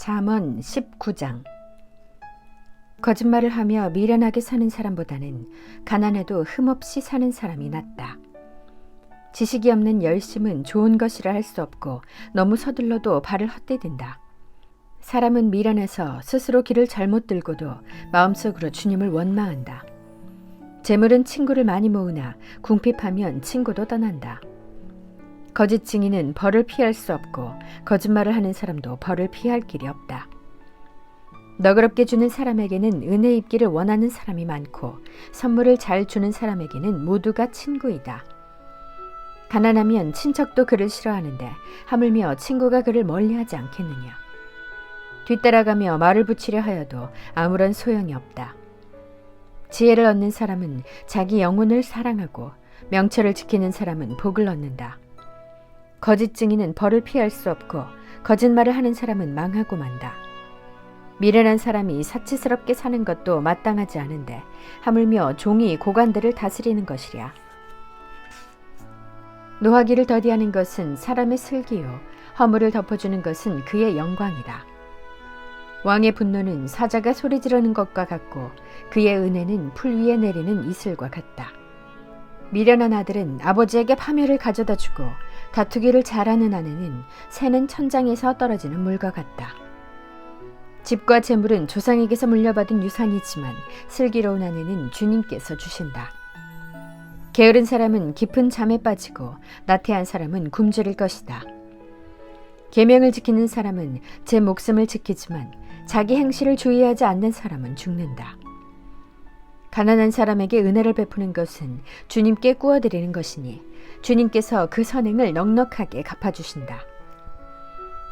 잠언 19장. 거짓말을 하며 미련하게 사는 사람보다는 가난해도 흠없이 사는 사람이 낫다. 지식이 없는 열심은 좋은 것이라 할 수 없고 너무 서둘러도 발을 헛디딘다. 사람은 미련해서 스스로 길을 잘못 들고도 마음속으로 주님을 원망한다. 재물은 친구를 많이 모으나 궁핍하면 친구도 떠난다. 거짓 증인은 벌을 피할 수 없고 거짓말을 하는 사람도 벌을 피할 길이 없다. 너그럽게 주는 사람에게는 은혜 입기를 원하는 사람이 많고 선물을 잘 주는 사람에게는 모두가 친구이다. 가난하면 친척도 그를 싫어하는데 하물며 친구가 그를 멀리하지 않겠느냐. 뒤따라가며 말을 붙이려 하여도 아무런 소용이 없다. 지혜를 얻는 사람은 자기 영혼을 사랑하고 명철을 지키는 사람은 복을 얻는다. 거짓 증인은 벌을 피할 수 없고 거짓말을 하는 사람은 망하고 만다. 미련한 사람이 사치스럽게 사는 것도 마땅하지 않은데 하물며 종이 고관들을 다스리는 것이랴. 노하기를 더디하는 것은 사람의 슬기요 허물을 덮어주는 것은 그의 영광이다. 왕의 분노는 사자가 소리 지르는 것과 같고 그의 은혜는 풀 위에 내리는 이슬과 같다. 미련한 아들은 아버지에게 파멸을 가져다 주고 다투기를 잘하는 아내는 새는 천장에서 떨어지는 물과 같다. 집과 재물은 조상에게서 물려받은 유산이지만 슬기로운 아내는 주님께서 주신다. 게으른 사람은 깊은 잠에 빠지고 나태한 사람은 굶주릴 것이다. 계명을 지키는 사람은 제 목숨을 지키지만 자기 행실을 주의하지 않는 사람은 죽는다. 가난한 사람에게 은혜를 베푸는 것은 주님께 꾸어드리는 것이니 주님께서 그 선행을 넉넉하게 갚아주신다.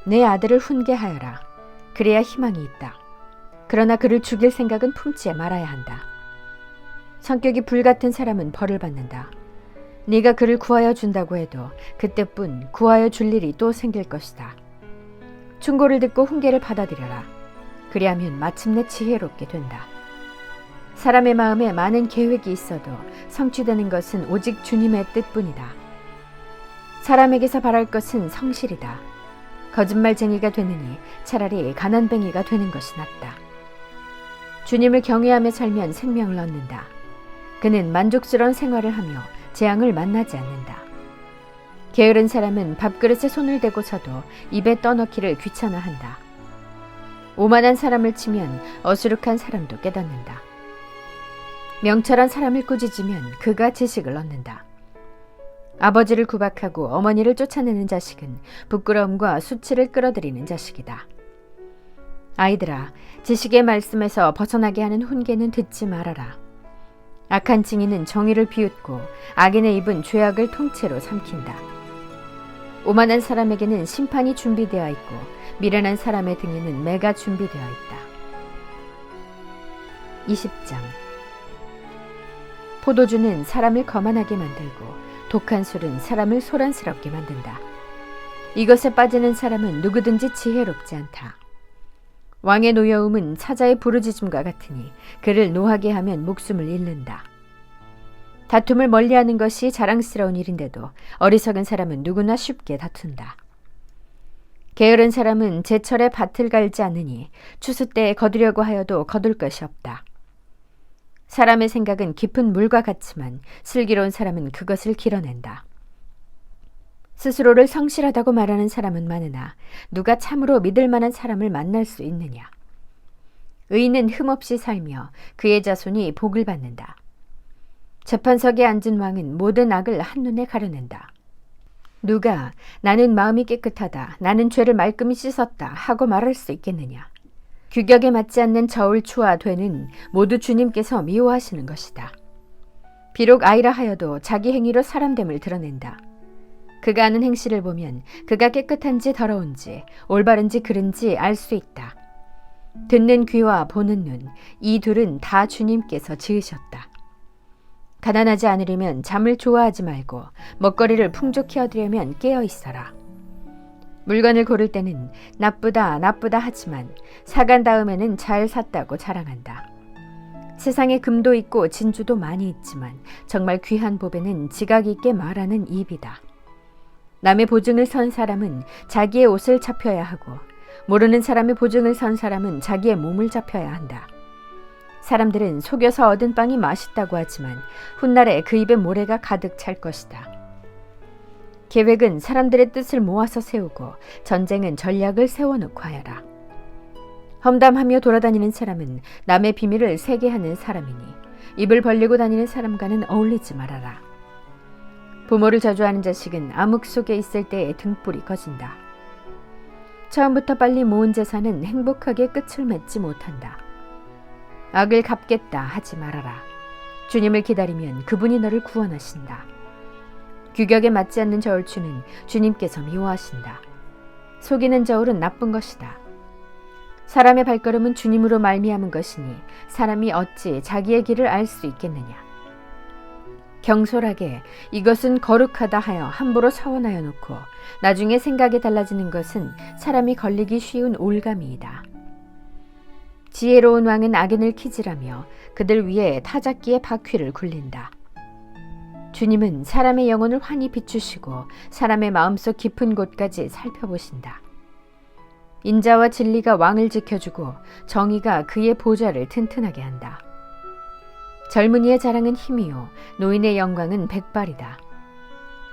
내 아들을 훈계하여라. 그래야 희망이 있다. 그러나 그를 죽일 생각은 품지 말아야 한다. 성격이 불같은 사람은 벌을 받는다. 네가 그를 구하여 준다고 해도 그때뿐 구하여 줄 일이 또 생길 것이다. 충고를 듣고 훈계를 받아들여라. 그리하면 마침내 지혜롭게 된다. 사람의 마음에 많은 계획이 있어도 성취되는 것은 오직 주님의 뜻뿐이다. 사람에게서 바랄 것은 성실이다. 거짓말쟁이가 되느니 차라리 가난뱅이가 되는 것이 낫다. 주님을 경외하며 살면 생명을 얻는다. 그는 만족스러운 생활을 하며 재앙을 만나지 않는다. 게으른 사람은 밥그릇에 손을 대고서도 입에 떠넣기를 귀찮아한다. 오만한 사람을 치면 어수룩한 사람도 깨닫는다. 명철한 사람을 꾸짖으면 그가 지식을 얻는다. 아버지를 구박하고 어머니를 쫓아내는 자식은 부끄러움과 수치를 끌어들이는 자식이다. 아이들아, 지식의 말씀에서 벗어나게 하는 훈계는 듣지 말아라. 악한 증인은 정의를 비웃고 악인의 입은 죄악을 통째로 삼킨다. 오만한 사람에게는 심판이 준비되어 있고 미련한 사람의 등에는 매가 준비되어 있다. 20장. 포도주는 사람을 거만하게 만들고 독한 술은 사람을 소란스럽게 만든다. 이것에 빠지는 사람은 누구든지 지혜롭지 않다. 왕의 노여움은 사자의 부르짖음과 같으니 그를 노하게 하면 목숨을 잃는다. 다툼을 멀리하는 것이 자랑스러운 일인데도 어리석은 사람은 누구나 쉽게 다툰다. 게으른 사람은 제철에 밭을 갈지 않으니 추수 때에 거두려고 하여도 거둘 것이 없다. 사람의 생각은 깊은 물과 같지만 슬기로운 사람은 그것을 길어낸다. 스스로를 성실하다고 말하는 사람은 많으나 누가 참으로 믿을 만한 사람을 만날 수 있느냐. 의인은 흠없이 살며 그의 자손이 복을 받는다. 재판석에 앉은 왕은 모든 악을 한눈에 가려낸다. 누가 나는 마음이 깨끗하다, 나는 죄를 말끔히 씻었다 하고 말할 수 있겠느냐. 규격에 맞지 않는 저울추와 되는 모두 주님께서 미워하시는 것이다. 비록 아이라 하여도 자기 행위로 사람됨을 드러낸다. 그가 하는 행실을 보면 그가 깨끗한지 더러운지 올바른지 그른지 알 수 있다. 듣는 귀와 보는 눈, 이 둘은 다 주님께서 지으셨다. 가난하지 않으려면 잠을 좋아하지 말고 먹거리를 풍족히 얻으려면 깨어 있어라. 물건을 고를 때는 나쁘다 하지만 사간 다음에는 잘 샀다고 자랑한다. 세상에 금도 있고 진주도 많이 있지만 정말 귀한 보배는 지각 있게 말하는 입이다. 남의 보증을 선 사람은 자기의 옷을 잡혀야 하고 모르는 사람의 보증을 선 사람은 자기의 몸을 잡혀야 한다. 사람들은 속여서 얻은 빵이 맛있다고 하지만 훗날에 그 입에 모래가 가득 찰 것이다. 계획은 사람들의 뜻을 모아서 세우고 전쟁은 전략을 세워놓고 하여라. 험담하며 돌아다니는 사람은 남의 비밀을 새게 하는 사람이니 입을 벌리고 다니는 사람과는 어울리지 말아라. 부모를 저주하는 자식은 암흑 속에 있을 때에 등불이 꺼진다. 처음부터 빨리 모은 재산은 행복하게 끝을 맺지 못한다. 악을 갚겠다 하지 말아라. 주님을 기다리면 그분이 너를 구원하신다. 규격에 맞지 않는 저울추는 주님께서 미워하신다. 속이는 저울은 나쁜 것이다. 사람의 발걸음은 주님으로 말미암은 것이니 사람이 어찌 자기의 길을 알 수 있겠느냐. 경솔하게 이것은 거룩하다 하여 함부로 서원하여 놓고 나중에 생각이 달라지는 것은 사람이 걸리기 쉬운 올가미이다. 지혜로운 왕은 악인을 키질하며 그들 위에 타작기의 바퀴를 굴린다. 주님은 사람의 영혼을 환히 비추시고 사람의 마음속 깊은 곳까지 살펴보신다. 인자와 진리가 왕을 지켜주고 정의가 그의 보좌를 튼튼하게 한다. 젊은이의 자랑은 힘이요 노인의 영광은 백발이다.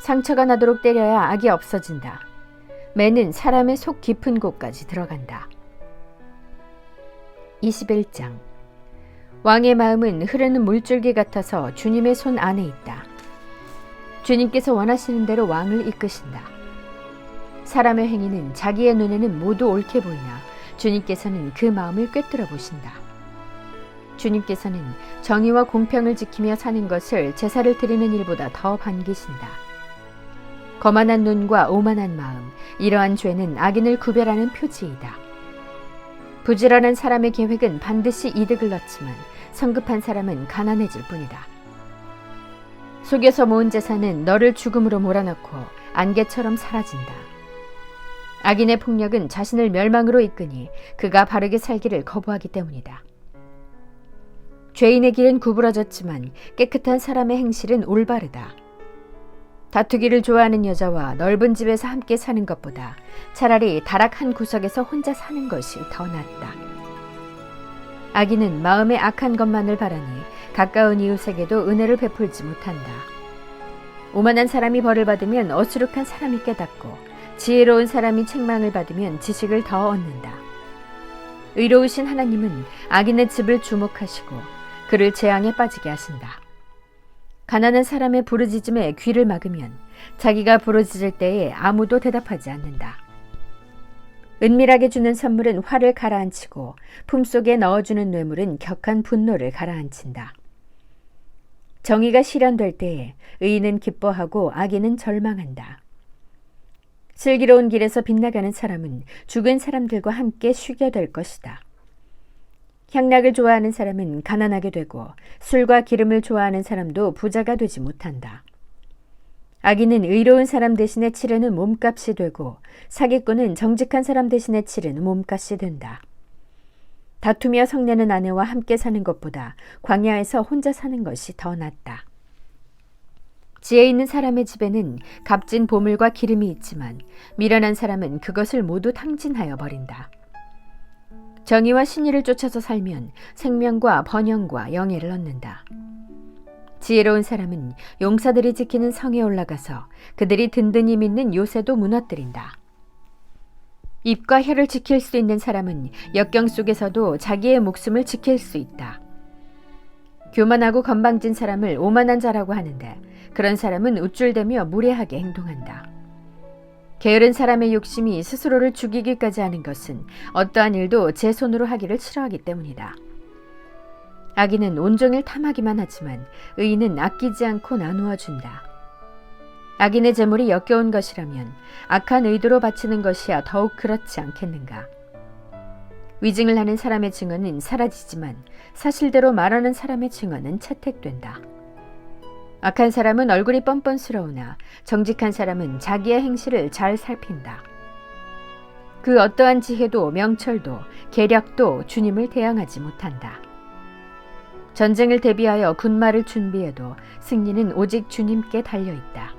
상처가 나도록 때려야 악이 없어진다. 매는 사람의 속 깊은 곳까지 들어간다. 21장. 왕의 마음은 흐르는 물줄기 같아서 주님의 손 안에 있다. 주님께서 원하시는 대로 왕을 이끄신다. 사람의 행위는 자기의 눈에는 모두 옳게 보이나 주님께서는 그 마음을 꿰뚫어 보신다. 주님께서는 정의와 공평을 지키며 사는 것을 제사를 드리는 일보다 더 반기신다. 거만한 눈과 오만한 마음, 이러한 죄는 악인을 구별하는 표지이다. 부지런한 사람의 계획은 반드시 이득을 얻지만 성급한 사람은 가난해질 뿐이다. 속여서 모은 재산은 너를 죽음으로 몰아넣고 안개처럼 사라진다. 악인의 폭력은 자신을 멸망으로 이끄니 그가 바르게 살기를 거부하기 때문이다. 죄인의 길은 구부러졌지만 깨끗한 사람의 행실은 올바르다. 다투기를 좋아하는 여자와 넓은 집에서 함께 사는 것보다 차라리 다락 한 구석에서 혼자 사는 것이 더 낫다. 악인은 마음에 악한 것만을 바라니 가까운 이웃에게도 은혜를 베풀지 못한다. 오만한 사람이 벌을 받으면 어수룩한 사람이 깨닫고 지혜로운 사람이 책망을 받으면 지식을 더 얻는다. 의로우신 하나님은 악인의 집을 주목하시고 그를 재앙에 빠지게 하신다. 가난한 사람의 부르짖음에 귀를 막으면 자기가 부르짖을 때에 아무도 대답하지 않는다. 은밀하게 주는 선물은 화를 가라앉히고 품속에 넣어주는 뇌물은 격한 분노를 가라앉힌다. 정의가 실현될 때에 의인은 기뻐하고 악인은 절망한다. 슬기로운 길에서 빗나가는 사람은 죽은 사람들과 함께 쉬게 될 것이다. 향락을 좋아하는 사람은 가난하게 되고 술과 기름을 좋아하는 사람도 부자가 되지 못한다. 악인은 의로운 사람 대신에 치르는 몸값이 되고 사기꾼은 정직한 사람 대신에 치르는 몸값이 된다. 다투며 성내는 아내와 함께 사는 것보다 광야에서 혼자 사는 것이 더 낫다. 지혜 있는 사람의 집에는 값진 보물과 기름이 있지만 미련한 사람은 그것을 모두 탕진하여 버린다. 정의와 신의를 쫓아서 살면 생명과 번영과 영예를 얻는다. 지혜로운 사람은 용사들이 지키는 성에 올라가서 그들이 든든히 믿는 요새도 무너뜨린다. 입과 혀를 지킬 수 있는 사람은 역경 속에서도 자기의 목숨을 지킬 수 있다. 교만하고 건방진 사람을 오만한 자라고 하는데 그런 사람은 우쭐대며 무례하게 행동한다. 게으른 사람의 욕심이 스스로를 죽이기까지 하는 것은 어떠한 일도 제 손으로 하기를 싫어하기 때문이다. 악인은 온종일 탐하기만 하지만 의인은 아끼지 않고 나누어 준다. 악인의 재물이 역겨운 것이라면 악한 의도로 바치는 것이야 더욱 그렇지 않겠는가. 위증을 하는 사람의 증언은 사라지지만 사실대로 말하는 사람의 증언은 채택된다. 악한 사람은 얼굴이 뻔뻔스러우나 정직한 사람은 자기의 행실을 잘 살핀다. 그 어떠한 지혜도 명철도 계략도 주님을 대항하지 못한다. 전쟁을 대비하여 군마를 준비해도 승리는 오직 주님께 달려있다.